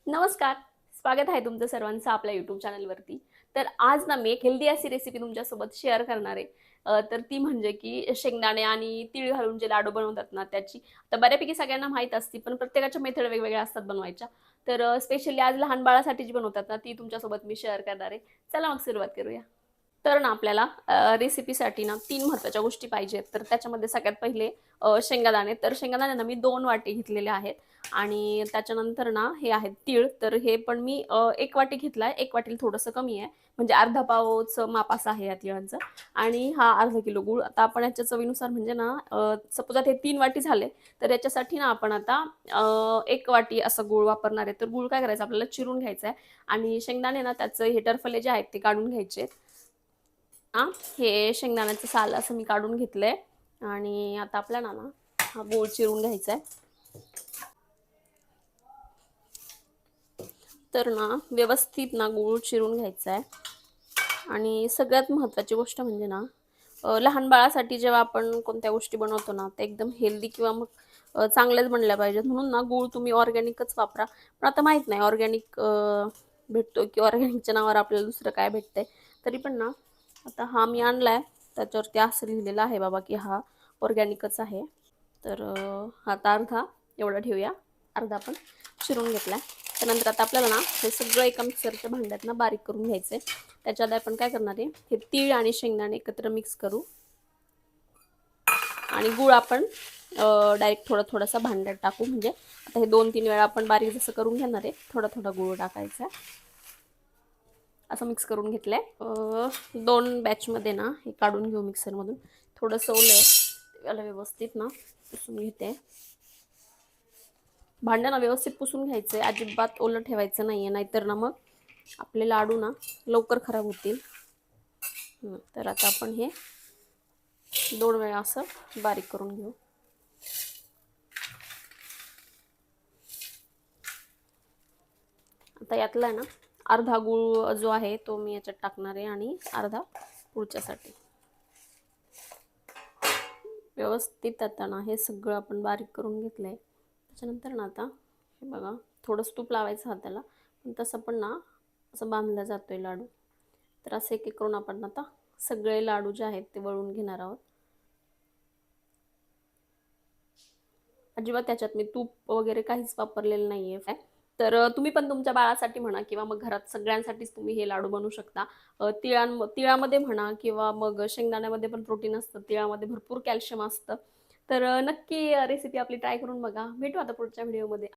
नमस्कार. स्वागत आहे तुमचं सर्वांचं आपल्या YouTube चॅनलवरती. तर आज ना मी एक हेल्दी अशी रेसिपी तुमच्यासोबत शेअर करणार आहे. तर ती म्हणजे की शेंगदाणे आणि तीळ घालून जे लाडू बनवतात ना त्याची. तर बऱ्यापैकी सगळ्यांना माहीत असते, पण प्रत्येकाच्या मेथड वेगवेगळ्या असतात बनवायच्या. तर स्पेशली आज लहान बाळासाठी जी बनवतात ना, ती तुमच्यासोबत मी शेअर करणार आहे. चला मग सुरुवात करूया. तर ना आपल्याला रेसिपीसाठी ना 3 महत्त्वाच्या गोष्टी पाहिजेत. तर त्याच्यामध्ये सगळ्यात पहिले शेंगादाणे. तर शेंगादाणे ना मी 2 वाटी घेतलेले आहेत आणि त्याच्यानंतर ना हे आहेत तीळ. तर हे पण मी 1 वाटी घेतलाय. 1 वाटीला थोडंसं कमी आहे. म्हणजे अर्धा पावचं माप असं आहे या तिळांचं आणि हा अर्धा किलो गूळ. आता आपण याच्या चवीनुसार म्हणजे ना सपोज आता हे 3 वाटी झाले, तर याच्यासाठी ना आपण आता 1 वाटी असं गूळ वापरणार आहे. तर गूळ काय करायचं आपल्याला चिरून घ्यायचा आहे आणि शेंगदाणे ना त्याचं हे टरफले जे आहेत ते काढून घ्यायचे. हां, हे शेंगदाण्याचं साल असं मी काढून घेतलंय आणि आता आपल्याला ना हा गूळ चिरून घ्यायचा आहे. तर ना व्यवस्थित ना गूळ चिरून घ्यायचा आहे आणि सगळ्यात महत्त्वाची गोष्ट म्हणजे ना लहान बाळासाठी जेव्हा आपण कोणत्या गोष्टी बनवतो ना, ते एकदम हेल्दी किंवा मग चांगल्याच बनल्या पाहिजेत. म्हणून ना गूळ तुम्ही ऑर्गॅनिकच वापरा. पण आता माहीत नाही ऑर्गॅनिक भेटतो की ऑर्गॅनिकच्या नावावर आपल्याला दुसरं काय भेटतंय. तरी पण ना आता हा मी आणलाय, त्याच्यावरती असं लिहिलेलं आहे बाबा की हा ऑर्गॅनिकच आहे. तर आता अर्धा एवढा ठेवूया. अर्धा आपण चिरून घेतलाय. त्यानंतर आता आपल्याला ना हे सगळं एका मिक्सरच्या भांड्यात ना बारीक करून घ्यायचंय. त्याच्यात आपण काय करणार आहे, हे तीळ आणि शेंगदाणे एकत्र मिक्स करू आणि गूळ आपण डायरेक्ट थोडा-थोडासा भांड्यात टाकू. म्हणजे आता हे 2-3 वेळा आपण बारीक जसं करून घेणार आहे, थोडा-थोडा गूळ टाकायचा. असं मिक्स करून घेतलंय. 2 बॅचमध्ये ना हे काढून घेऊ मिक्सरमधून. थोडंसं ओलं आहे. त्याला व्यवस्थित ना पुसून घेते. भांडं ना व्यवस्थित पुसून घ्यायचं आहे. अजिबात ओलं ठेवायचं नाही आहे, नाहीतर ना मग आपले लाडू ना लवकर खराब होतील. तर आता आपण हे 2 वेळा असं बारीक करून घेऊ. आता यातला आहे ना अर्धा गूळ जो आहे तो मी याच्यात टाकणार आहे आणि अर्धा पुढच्यासाठी. व्यवस्थित आता ना हे सगळं आपण बारीक करून घेतलं आहे. त्याच्यानंतर ना आता हे बघा थोडंसं तूप लावायचं हाताला, पण तसं पण ना असं बांधला जातोय लाडू. तर असं एक एक करून आपण आता सगळे लाडू जे आहेत ते वळून घेणार आहोत. अजिबात त्याच्यात मी तूप वगैरे काहीच वापरलेलं नाहीये. तर तुम्ही पण तुमच्या बाळासाठी म्हणा किंवा मग घरात सगळ्यांसाठीच तुम्ही हे लाडू बनवू शकता. तिळामध्ये म्हणा किंवा मग शेंगदाण्यामध्ये पण प्रोटीन असतं, तिळामध्ये भरपूर कॅल्शियम असतं. तर नक्की रेसिपी आपली ट्राय करून बघा. भेटू आता पुढच्या व्हिडिओमध्ये.